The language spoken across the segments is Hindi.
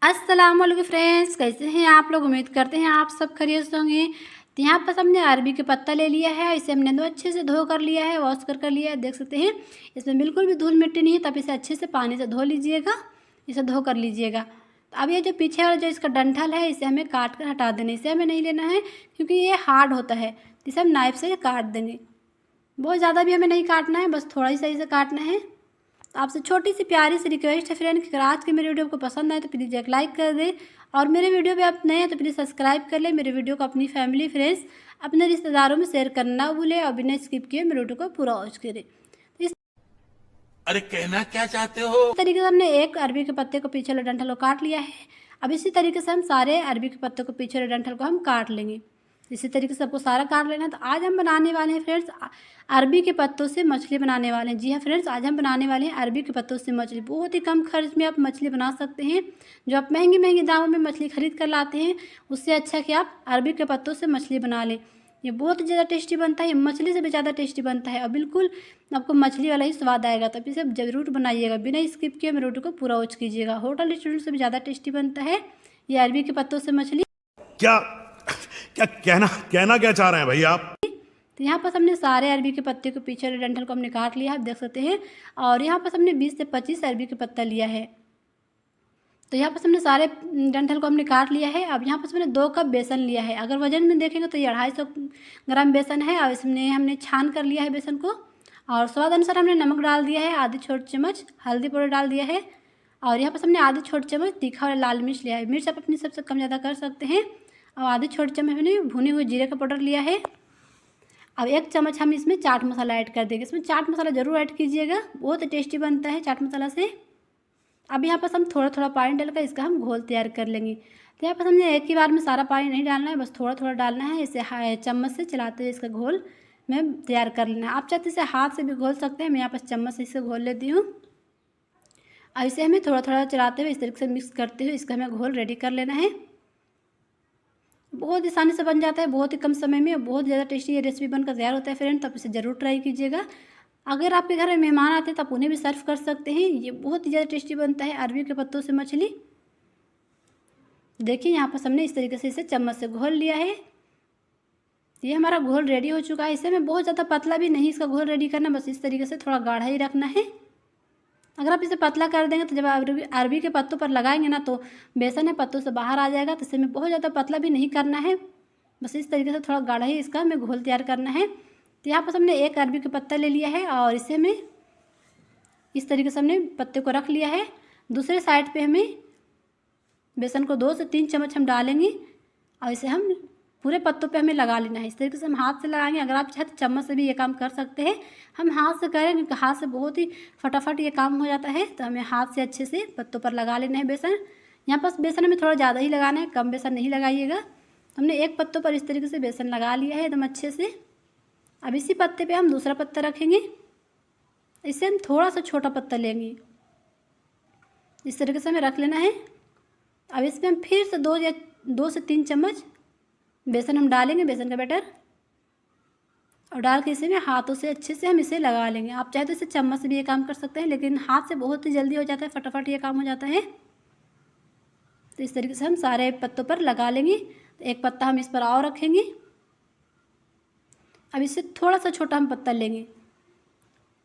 अस्सलाम वालेकुम फ्रेंड्स, कैसे हैं आप लोग। उम्मीद करते हैं आप सब खैरियत से होंगे। तो यहाँ पर हमने अरबी का पत्ता ले लिया है। इसे हमने दो अच्छे से धो कर लिया है, वॉश कर लिया है। देख सकते हैं इसमें बिल्कुल भी धूल मिट्टी नहीं है, तब इसे अच्छे से पानी से धो लीजिएगा, इसे धो कर लीजिएगा। तो अब ये जो पीछे वाला जो इसका डंठल है, इसे हमें काट कर हटा देना। इसे हमें नहीं लेना है क्योंकि ये हार्ड होता है। इसे हम नाइफ से काट देंगे। बहुत ज़्यादा भी हमें नहीं काटना है, बस थोड़ा ही सही से काटना है। तो आपसे छोटी सी प्यारी सी रिक्वेस्ट है फ्रेंड कि अगर आज की मेरी वीडियो आपको पसंद आए तो प्लीज़ एक लाइक कर दें, और मेरे वीडियो पे आप नए हैं तो प्लीज़ सब्सक्राइब कर लें। मेरे वीडियो को अपनी फैमिली, फ्रेंड्स, अपने रिश्तेदारों में शेयर करना ना भूलें, और बिना स्किप किए मेरे वीडियो को पूरा वॉच करें। तो इस अरे कहना क्या चाहते हो? तरीके से हमने एक अरबी के पत्ते को पीछे वाले डंठल को काट लिया है। अब इसी तरीके से हम सारे अरबी के पत्ते को पीछे वाले डंठल को हम काट लेंगे। इसी तरीके से सबको सारा काट लेना है। तो आज हम बनाने वाले हैं फ्रेंड्स अरबी के पत्तों से मछली बनाने वाले हैं। जी हाँ फ्रेंड्स, आज हम बनाने वाले हैं अरबी के पत्तों से मछली। बहुत ही कम खर्च में आप मछली बना सकते हैं। जो आप महंगी महंगी दामों में मछली खरीद कर लाते हैं, उससे अच्छा कि आप अरबी के पत्तों से मछली बना लें। ये बहुत ज़्यादा टेस्टी बनता है, ये मछली से भी ज़्यादा टेस्टी बनता है, और बिल्कुल आपको मछली वाला ही स्वाद आएगा। तो इसे ज़रूर बनाइएगा, बिना स्किप किए मेरे वीडियो को पूरा वॉच कीजिएगा। होटल रेस्टोरेंट से भी ज़्यादा टेस्टी बनता है ये अरबी के पत्तों से मछली। क्या क्या कहना कहना क्या चाह रहे हैं भाई आप? तो यहाँ पर हमने सारे अरबी के पत्ते को पीछे वाले डंठल को हमने काट लिया है, आप देख सकते हैं। और यहाँ पर हमने 20 से 25 अरबी के पत्ता लिया है। तो यहाँ पर हमने सारे डंठल को हमने काट लिया है। अब यहाँ पर हमने 2 कप बेसन लिया है। अगर वजन में देखेंगे तो ये 250 ग्राम बेसन है। और इसमें हमने छान कर लिया है बेसन को, और स्वाद अनुसार हमने नमक डाल दिया है, आधी छोटी चम्मच हल्दी पाउडर डाल दिया है। और यहाँ पर हमने आधी छोटी चम्मच तीखा वाला लाल मिर्च लिया है। मिर्च आप अपनी सबसे कम ज़्यादा कर सकते हैं। और आधी छोटी चम्मच हमने भुने हुए जीरे का पाउडर लिया है। अब 1 चम्मच हम इसमें चाट मसाला ऐड कर देंगे। इसमें चाट मसाला ज़रूर ऐड कीजिएगा, बहुत टेस्टी बनता है चाट मसाला से। अब यहाँ पर हम थोड़ा थोड़ा पानी डालकर इसका हम घोल तैयार कर लेंगे। तो यहाँ पर हमने एक ही बार में सारा पानी नहीं डालना है, बस थोड़ा थोड़ा डालना है। इसे चम्मच से चलाते हुए इसका घोल में तैयार कर लेना है। आप चाहते इसे हाथ से भी घोल सकते हैं, मैं यहाँ पर चम्मच से इसे घोल लेती हूँ। अब इसे हमें थोड़ा थोड़ा चलाते हुए इस तरीके से मिक्स करते हुए इसका हमें घोल रेडी कर लेना है। बहुत आसानी से बन जाता है, बहुत ही कम समय में, बहुत ज़्यादा टेस्टी ये रेसिपी बनकर तैयार होता है फ्रेंड। तो आप इसे ज़रूर ट्राई कीजिएगा। अगर आपके घर में मेहमान आते हैं तो आप उन्हें भी सर्व कर सकते हैं। ये बहुत ही ज़्यादा टेस्टी बनता है अरबी के पत्तों से मछली। देखिए यहाँ पर हमने इस तरीके से इसे चम्मच से घोल लिया है। ये हमारा घोल रेडी हो चुका है। इसे हमें बहुत ज़्यादा पतला भी नहीं इसका घोल रेडी करना, बस इस तरीके से थोड़ा गाढ़ा ही रखना है। अगर आप इसे पतला कर देंगे तो जब अरबी के पत्तों पर लगाएंगे ना, तो बेसन है पत्तों से बाहर आ जाएगा। तो इसे हमें बहुत ज़्यादा पतला भी नहीं करना है, बस इस तरीके से थोड़ा गाढ़ा ही इसका हमें घोल तैयार करना है। तो यहाँ पर हमने एक अरबी का पत्ता ले लिया है, और इसे हमें इस तरीके से हमने पत्ते को रख लिया है। दूसरे साइड पे हमें बेसन को 2 से 3 चम्मच हम डालेंगे, और इसे हम पूरे पत्तों पे हमें लगा लेना है। इस तरीके से हम हाथ से लगाएंगे। अगर आप चाहे तो चम्मच से भी ये काम कर सकते हैं। हम हाथ से करें क्योंकि हाथ से बहुत ही फटाफट ये काम हो जाता है। तो हमें हाथ से अच्छे से पत्तों पर लगा लेना है बेसन। यहाँ पर बेसन हमें थोड़ा ज़्यादा ही लगाना है, कम बेसन नहीं लगाइएगा। हमने एक पत्तों पर इस तरीके से बेसन लगा लिया है एकदम अच्छे से। अब इसी पत्ते पर हम दूसरा पत्ता रखेंगे। इससे हम थोड़ा सा छोटा पत्ता लेंगे, इस तरीके से हमें रख लेना है। अब इसमें हम फिर से 2 से 3 चम्मच बेसन हम डालेंगे, बेसन का बैटर, और डाल के इसे में हाथों से अच्छे से हम इसे लगा लेंगे। आप चाहे तो इसे चम्मच से भी ये काम कर सकते हैं, लेकिन हाथ से बहुत ही जल्दी हो जाता है, फटाफट ये काम हो जाता है। तो इस तरीके से हम सारे पत्तों पर लगा लेंगे। तो एक पत्ता हम इस पर और रखेंगे। अब इससे थोड़ा सा छोटा हम पत्ता लेंगे।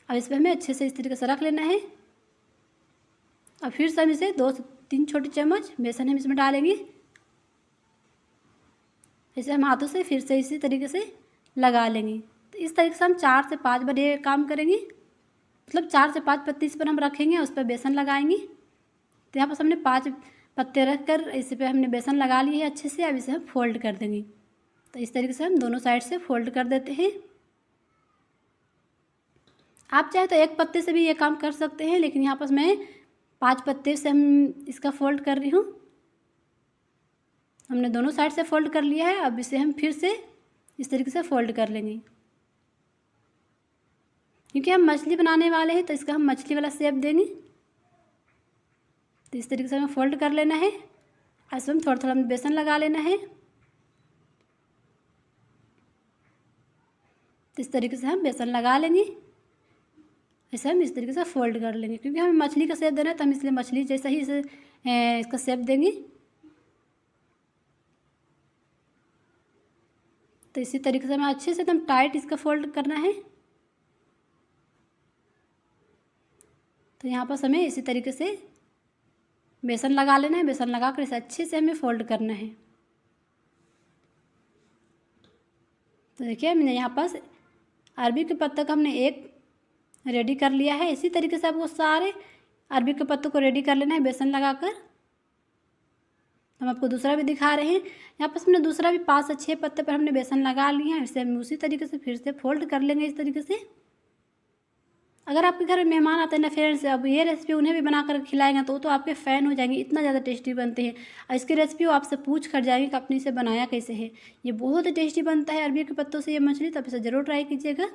अब इस पर हमें अच्छे से इस तरीके से रख लेना है। और फिर से हम इसे 2 से 3 छोटी चम्मच बेसन हम इसमें डालेंगे। इसे हम हाथों से फिर से इसी तरीके से लगा लेंगे। तो इस तरीके से हम 4 से 5 बार ये काम करेंगे, मतलब 4 से 5 पत्ते इस पर हम रखेंगे, उस पर बेसन लगाएंगे। तो यहाँ पर हमने 5 पत्ते रख कर इस पर हमने बेसन लगा लिए है अच्छे से। अब इसे हम फोल्ड कर देंगे। तो इस तरीके से हम दोनों साइड से फोल्ड कर देते हैं। आप चाहे तो एक पत्ते से भी ये काम कर सकते हैं, लेकिन यहाँ पर मैं 5 पत्ते से हम इसका फोल्ड कर रही हूँ। हमने दोनों साइड से फोल्ड कर लिया है। अब इसे हम फिर से इस तरीके से फोल्ड कर लेंगे। क्योंकि हम मछली बनाने वाले हैं तो इसका हम मछली वाला शेप देंगे। तो इस तरीके से हमें फोल्ड कर लेना है। इसमें थोड़ा थोड़ा हमें बेसन लगा लेना है। तो इस तरीके से हम बेसन लगा लेंगे। ऐसे हम इस तरीके से फोल्ड कर लेंगे, क्योंकि हमें मछली का शेप देना है तो हम इसलिए मछली जैसा ही इसे इसका शेप देंगे। तो इसी तरीके से हमें अच्छे से एकदम टाइट इसका फोल्ड करना है। तो यहाँ पर हमें इसी तरीके से बेसन लगा लेना है। बेसन लगा कर इसे अच्छे से हमें फोल्ड करना है। तो देखिए हमने यहाँ पास अरबी के पत्ते का हमने एक रेडी कर लिया है। इसी तरीके से आपको सारे अरबी के पत्तों को रेडी कर लेना है बेसन लगाकर। हम आपको दूसरा भी दिखा रहे हैं। यहाँ पर हमने दूसरा भी 5 से 6 पत्ते पर हमने बेसन लगा लिया है। इसे हम उसी तरीके से फिर से फोल्ड कर लेंगे इस तरीके से। अगर आपके घर में मेहमान आते हैं ना फ्रेंड्स, अब ये रेसिपी उन्हें भी बनाकर खिलाएंगे तो आपके फ़ैन हो जाएंगे, इतना ज़्यादा टेस्टी बनते हैं। और इसकी रेसिपी वो आपसे पूछ कर जाएंगे कि आपने इसे बनाया कैसे है। ये बहुत ही टेस्टी बनता है अरबी के पत्तों से ये मछली, तो आप इसे ज़रूर ट्राई कीजिएगा।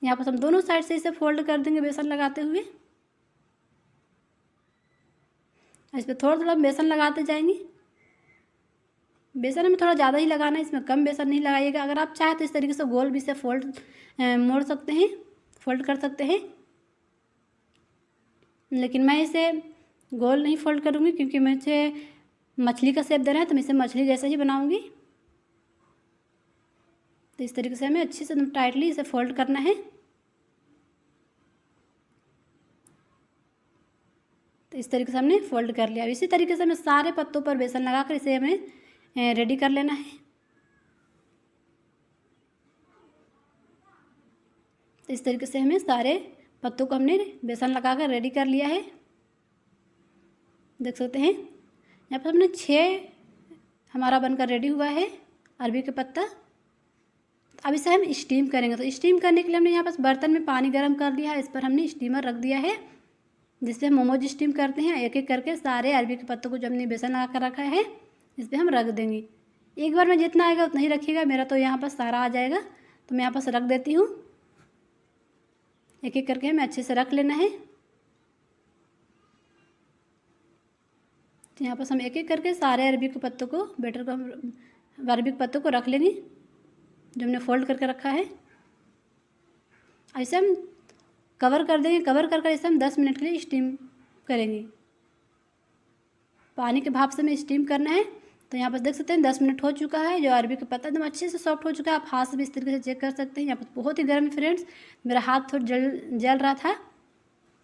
यहाँ पर हम दोनों साइड से इसे फोल्ड कर देंगे बेसन लगाते हुए। इस पर थोड़ा थोड़ा बेसन लगाते जाएंगे। बेसन हमें थोड़ा ज़्यादा ही लगाना है, इसमें कम बेसन नहीं लगाइएगा। अगर आप चाहें तो इस तरीके से गोल भी इसे मोड़ सकते हैं, फोल्ड कर सकते हैं, लेकिन मैं इसे गोल नहीं फोल्ड करूँगी क्योंकि मुझे मछली का शेप देना है, तो मैं इसे मछली जैसे ही बनाऊँगी। तो इस तरीके से हमें अच्छे से एकदम टाइटली इसे फोल्ड करना है। तो इस तरीके से हमने फोल्ड कर लिया। इसी तरीके से हमें सारे पत्तों पर बेसन लगाकर इसे हमें रेडी कर लेना है। तो इस तरीके से हमें सारे पत्तों को हमने बेसन लगाकर रेडी कर लिया है। देख सकते हैं यहाँ पर हमने 6 हमारा बनकर रेडी हुआ है अरबी का पत्ता। अब इसे हम स्टीम करेंगे। तो स्टीम करने के लिए हमने यहाँ पर बर्तन में पानी गर्म कर लिया है। इस पर हमने स्टीमर रख दिया है जिससे हम मोमोज स्टीम करते हैं। एक एक करके सारे अरबी के पत्तों को जो हमने बेसन लगा कर रखा है इस पर हम रख देंगे। एक बार में जितना आएगा उतना ही रखिएगा, मेरा तो यहाँ पर सारा आ जाएगा तो मैं यहाँ पर रख देती हूँ। एक एक करके हमें अच्छे से रख लेना है। तो यहाँ पर हम एक एक करके सारे अरबी के पत्तों को बेटर को हम अरबी के पत्तों को रख लेंगे जो हमने फोल्ड करके रखा है। ऐसे हम कवर कर देंगे। कवर कर इसे हम 10 मिनट के लिए स्टीम करेंगे। पानी के भाप से हमें स्टीम करना है। तो यहाँ पर देख सकते हैं 10 मिनट हो चुका है। जो अरबी का पत्ता एकदम अच्छे से सॉफ्ट हो चुका है। आप हाथ से भी इस तरीके से चेक कर सकते हैं। यहाँ पर बहुत ही गर्म है फ्रेंड्स, मेरा हाथ थोड़ा जल रहा था।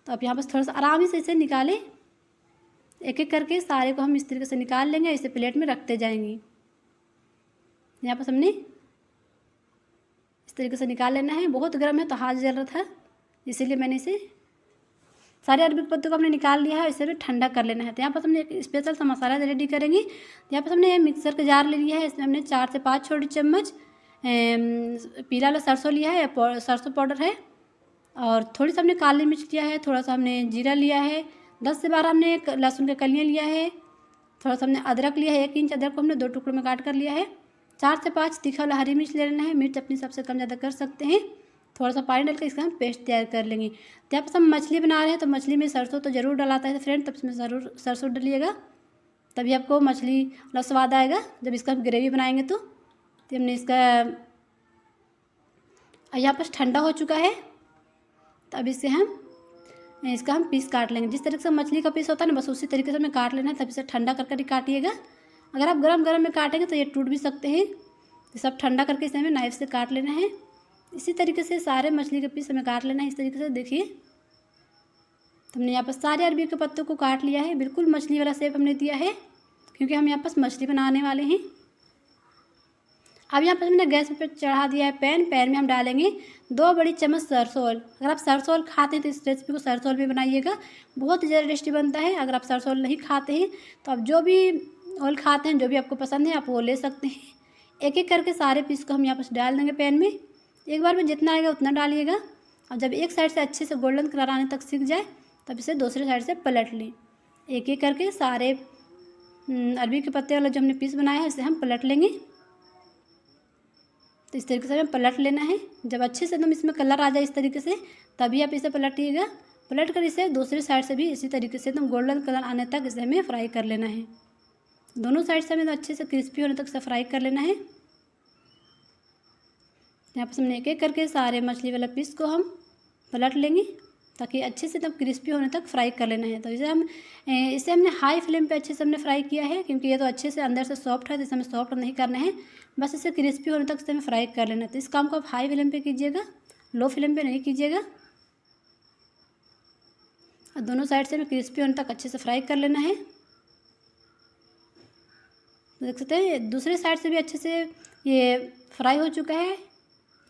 तो आप यहाँ पर थोड़ा सा आराम से इसे निकालें। एक एक करके सारे को हम इस तरीके से निकाल लेंगे। इसे प्लेट में रखते जाएंगे। यहाँ पर हमने इस तरीके से निकाल लेना है। बहुत गर्म है तो हाथ जल रहा था, इसीलिए मैंने इसे सारे अरबी के पत्तों को हमने निकाल लिया है। इसे भी ठंडा कर लेना है। तो यहाँ पर हमने एक स्पेशल सा मसाला रेडी करेंगे। यहाँ पर हमने मिक्सर का जार ले लिया है। इसमें हमने 4 से 5 छोटी चम्मच पीला वाला सरसों लिया है, सरसों पाउडर है, और थोड़ी सा हमने काली मिर्च लिया है, थोड़ा सा हमने जीरा लिया है, 10 से 12 हमने लहसुन के कलियाँ लिया है, थोड़ा सा हमने अदरक लिया है, 1 इंच अदरक को हमने 2 टुकड़ों में काट कर लिया है, 4 से 5 तीखा वाला हरी मिर्च ले लेना है। मिर्च अपनी सबसे कम ज़्यादा कर सकते हैं। थोड़ा सा पानी डालकर इसका हम पेस्ट तैयार कर लेंगे। तो यहाँ पर हम मछली बना रहे हैं तो मछली में सरसों तो ज़रूर डलाता है फ्रेंड, तब इसमें ज़रूर सरसों डालिएगा, तभी आपको मछली वाला स्वाद आएगा जब इसका हम ग्रेवी बनाएंगे। तो हमने इसका यहाँ पर ठंडा हो चुका है। तो अब इसे हम इसका हम पीस काट लेंगे। जिस तरीके से मछली का पीस होता है ना, बस उसी तरीके से हमें काट लेना है। तब इसे ठंडा करके ही काटिएगा। अगर आप गरम गरम में काटेंगे तो ये टूट भी सकते हैं। तो सब ठंडा करके इसे हमें नाइफ से काट लेना है। इसी तरीके से सारे मछली के पीस हमें काट लेना है। इस तरीके से देखिए, तो हमने यहाँ पर सारे अरबी के पत्तों को काट लिया है। बिल्कुल मछली वाला शेप हमने दिया है क्योंकि हम यहाँ पर मछली बनाने वाले हैं। अब यहाँ पर हमने गैस पर चढ़ा दिया है पैन में हम डालेंगे 2 बड़ी चम्मच सरसों ऑयल। अगर आप सरसों ऑयल खाते हैं तो इस रेसिपी को सरसों ऑयल में बनाइएगा, बहुत ही ज़्यादा टेस्टी बनता है। अगर आप सरसों ऑयल नहीं खाते हैं तो आप जो भी ऑयल खाते हैं, जो भी आपको पसंद है, आप वो ले सकते हैं। एक एक करके सारे पीस को हम यहाँ पर डाल देंगे पैन में। एक बार में जितना आएगा उतना डालिएगा। और जब एक साइड से अच्छे से गोल्डन कलर आने तक सीख जाए तब इसे दूसरे साइड से पलट लें। एक एक करके सारे अरबी के पत्ते वाला जो हमने पीस बनाया है इसे हम पलट लेंगे। तो इस तरीके से हमें पलट लेना है। जब अच्छे से एकदम इसमें कलर आ जाए इस तरीके से, तभी आप इसे पलटिएगा। पलट कर इसे दूसरी साइड से भी इसी तरीके से एकदम गोल्डन कलर आने तक इसे हमें फ्राई कर लेना है। दोनों साइड से हमें तो अच्छे से क्रिस्पी होने तक इसे फ्राई कर लेना है। यहाँ पर हमने एक एक करके सारे मछली वाला पीस को हम पलट लेंगे ताकि अच्छे से तब क्रिस्पी होने तक फ्राई कर लेना है। तो इसे हमने हाई फ्लेम पे अच्छे से हमने फ्राई किया है, क्योंकि ये तो अच्छे से अंदर से सॉफ्ट है, तो इसे हमें सॉफ्ट नहीं करना है, बस इसे क्रिस्पी होने तक इसे हमें फ्राई कर लेना है। तो इस काम को आप हाई फ्लेम पे कीजिएगा, लो फ्लेम पे नहीं कीजिएगा। और दोनों साइड से हमें क्रिस्पी होने तक अच्छे से फ्राई कर लेना है। देख सकते हैं दूसरे साइड से भी अच्छे से ये फ्राई हो चुका है।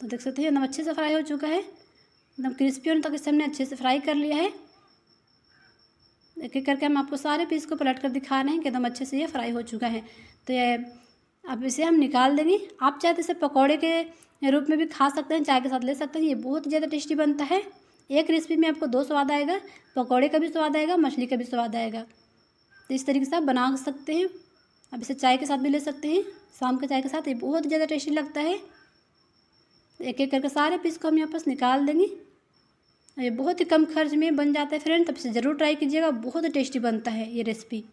तो देख सकते हैं एकदम अच्छे से फ्राई हो चुका है, एकदम क्रिस्पी होने तक इसे हमने अच्छे से फ्राई कर लिया है। एक एक करके हम आपको सारे पीस को पलट कर दिखा रहे हैं कि एकदम अच्छे से ये फ्राई हो चुका है। तो ये अब इसे हम निकाल देंगे। आप चाहे तो इसे पकौड़े के रूप में भी खा सकते हैं, चाय के साथ ले सकते हैं। ये बहुत ज़्यादा टेस्टी बनता है। एक रेसिपी में आपको दो स्वाद आएगा, पकौड़े का भी स्वाद आएगा, मछली का भी स्वाद आएगा। तो इस तरीके से आप बना सकते हैं। अब इसे चाय के साथ भी ले सकते हैं, शाम के चाय के साथ ये बहुत ज़्यादा टेस्टी लगता है। एक एक करके सारे पीस को हम यहाँ पर निकाल देंगे। ये बहुत ही कम खर्च में बन जाता है फ्रेंड, तब से ज़रूर ट्राई कीजिएगा, बहुत टेस्टी बनता है ये रेसिपी।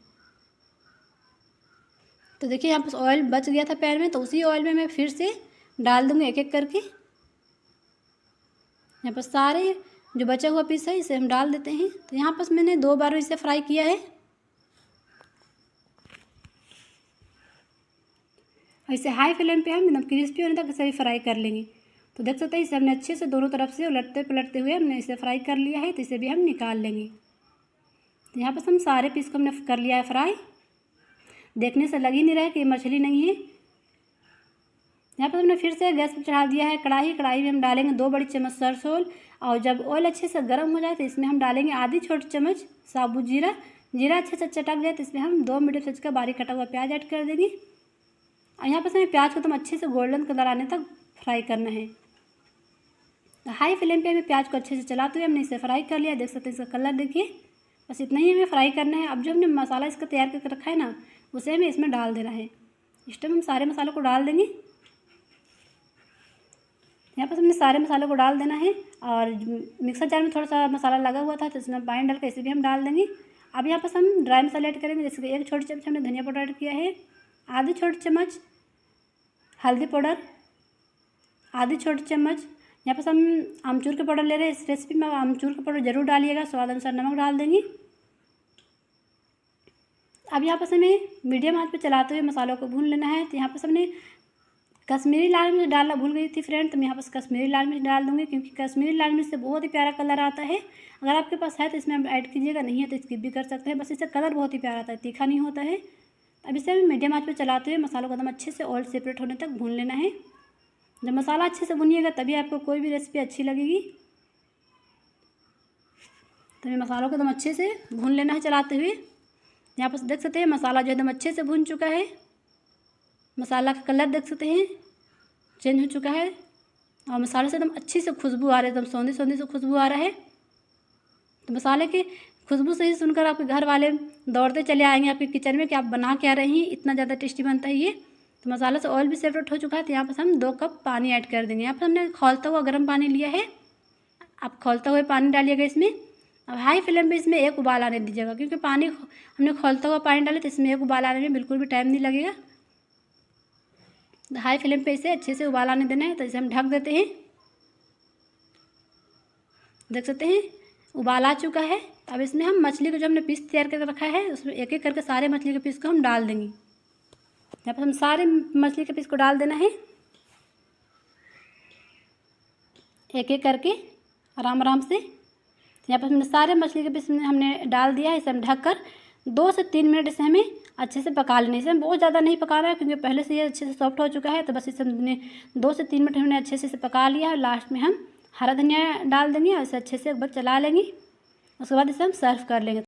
तो देखिए यहाँ पर ऑयल बच गया था पैन में, तो उसी ऑयल में मैं फिर से डाल दूँगी एक एक करके। यहाँ पर सारे जो बचा हुआ पीस है इसे हम डाल देते हैं। तो यहाँ पर मैंने 2 बार इसे फ्राई किया है। इसे हाई फ्लेम पे हम एकदम क्रिस्पी होने तक इसे फ्राई कर लेंगे। तो देख सकते हैं इसे हमने अच्छे से दोनों तरफ से उलटते पलटते हुए हमने इसे फ्राई कर लिया है। तो इसे भी हम निकाल लेंगे। तो यहाँ पर हम सारे पीस को हमने कर लिया है फ्राई। देखने से लग ही नहीं रहा है कि मछली नहीं है। यहाँ पर हमने फिर से गैस पर चढ़ा दिया है कढ़ाई में हम डालेंगे 2 बड़ी चम्मच सरसों ऑयल। और जब ऑयल अच्छे से गर्म हो जाए तो इसमें हम डालेंगे आधी छोटी चम्मच साबुत जीरा। जीरा अच्छे से चटक जाए तो इसमें हम 2 मीडियम साइज का बारीक कटा हुआ प्याज ऐड कर देंगे। और यहाँ पर हमें प्याज को एकदम अच्छे से गोल्डन कलर आने तक फ्राई करना है। तो हाई फ्लेम पे हमें प्याज को अच्छे से चलाते हुए हमने इसे फ्राई कर लिया। देख सकते हैं इसका कलर देखिए, बस इतना ही हमें फ्राई करना है। अब जो हमने मसाला इसका तैयार करके रखा है ना, उसे हमें इसमें डाल देना है। इस टाइम हम सारे मसालों को डाल देंगे। यहाँ पर हमने सारे मसालों को डाल देना है। और मिक्सर जार में थोड़ा सा मसाला लगा हुआ था, तो इसमें पानी डाल कर इसे भी हम डाल देंगे। अब यहाँ पर हम ड्राई मसाला ऐड करेंगे, जैसे कि 1 छोटी चम्मच हमने धनिया पाउडर ऐड किया है, आधी छोटी चम्मच हल्दी पाउडर, आधी छोटी चम्मच यहाँ पर हम आमचूर का पाउडर ले रहे हैं। इस रेसिपी में आमचूर का पाउडर जरूर डालिएगा, स्वाद अनुसार नमक डाल देंगे। अब यहाँ पर हमें मीडियम आंच पे चलाते हुए मसालों को भून लेना है। तो यहाँ पर हमने कश्मीरी लाल मिर्च डालना भूल गई थी फ्रेंड, तो मैं यहाँ पर कश्मीरी लाल मिर्च डाल दूँगी, क्योंकि कश्मीरी लाल मिर्च से बहुत ही प्यारा कलर आता है। अगर आपके पास है तो इसमें आप ऐड कीजिएगा, नहीं है तो स्किप भी कर सकते हैं। बस इससे कलर बहुत ही प्यारा आता है, तीखा नहीं होता है। अब इसे हमें मीडियम आंच पे चलाते हुए मसालों को एकदम अच्छे से ऑयल सेपरेट होने तक भून लेना है। जब मसाला अच्छे से भुनिएगा तभी आपको कोई भी रेसिपी अच्छी लगेगी। तो हमें मसालों को एकदम अच्छे से भून लेना है चलाते हुए। यहाँ पर देख सकते हैं मसाला जो एकदम अच्छे से भून चुका है। मसाला का कलर देख सकते हैं चेंज हो चुका है, और मसाले से एकदम अच्छी से खुशबू आ रही है, एकदम सौंधी सौंधी से खुशबू आ रहा है। तो मसाले की खुशबू से ही सुनकर आपके घर वाले दौड़ते चले आएंगे आपके किचन में कि आप बना क्या रही हैं, इतना ज़्यादा टेस्टी बनता है ये। तो मसाला से ऑयल भी सेपरेट हो चुका है। तो यहाँ पर हम 2 कप पानी ऐड कर देंगे। यहाँ पर हमने खौलता हुआ गर्म पानी लिया है, आप खौलता हुआ पानी डालिएगा इसमें। अब हाई फ्लेम पे इसमें 1 उबाल आने दीजिएगा, क्योंकि पानी हमने खौलता हुआ पानी डाले तो इसमें 1 उबाल आने में बिल्कुल भी टाइम नहीं लगेगा। हाई फ्लेम पे इसे अच्छे से उबाल आने देना है। तो इसे हम ढक देते हैं। देख सकते हैं उबाल आ चुका है। अब इसमें हम मछली को जो हमने पीस तैयार करके रखा है उसमें एक एक करके सारे मछली के पीस को हम डाल देंगे। यहाँ पर हम सारे मछली के पीस को डाल देना है, एक एक करके आराम आराम से। यहाँ पर हमने सारे मछली के पीस हमने डाल दिया है। इसे हम ढककर 2 से 3 मिनट इसे हमें अच्छे से पका लेना है। इसे बहुत ज़्यादा नहीं पकाना है, क्योंकि पहले से ये अच्छे से सॉफ्ट हो चुका है। तो बस इसे हमने 2 से 3 मिनट हमने अच्छे से इसे पका लिया है। और लास्ट में हम हरा धनिया डाल देंगे और इसे अच्छे से एक बार चला लेंगे। उसके बाद इसे हम सर्व कर लेंगे।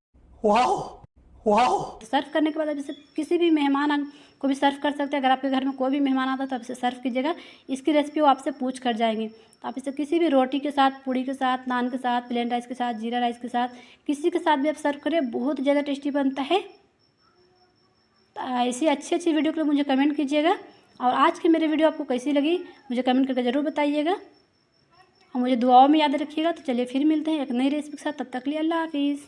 वाह! सर्व करने के बाद अब इसे किसी भी मेहमान को भी सर्व कर सकते हैं। अगर आपके घर में कोई भी मेहमान आता है तो आप इसे सर्व कीजिएगा। इसकी रेसिपी वो आपसे पूछ कर जाएंगे। तो आप इसे किसी भी रोटी के साथ, पूड़ी के साथ, नान के साथ, प्लेन राइस के साथ, जीरा राइस के साथ, किसी के साथ भी आप सर्व करें, बहुत ज़्यादा टेस्टी बनता है। ऐसी अच्छी वीडियो के लिए मुझे कमेंट कीजिएगा। और आज की मेरी वीडियो आपको कैसी लगी मुझे कमेंट करके ज़रूर बताइएगा, और मुझे दुआओं में याद रखिएगा। तो चलिए फिर मिलते हैं एक नई रेसिपी के साथ, तब तक के लिए अल्लाह हाफिज़।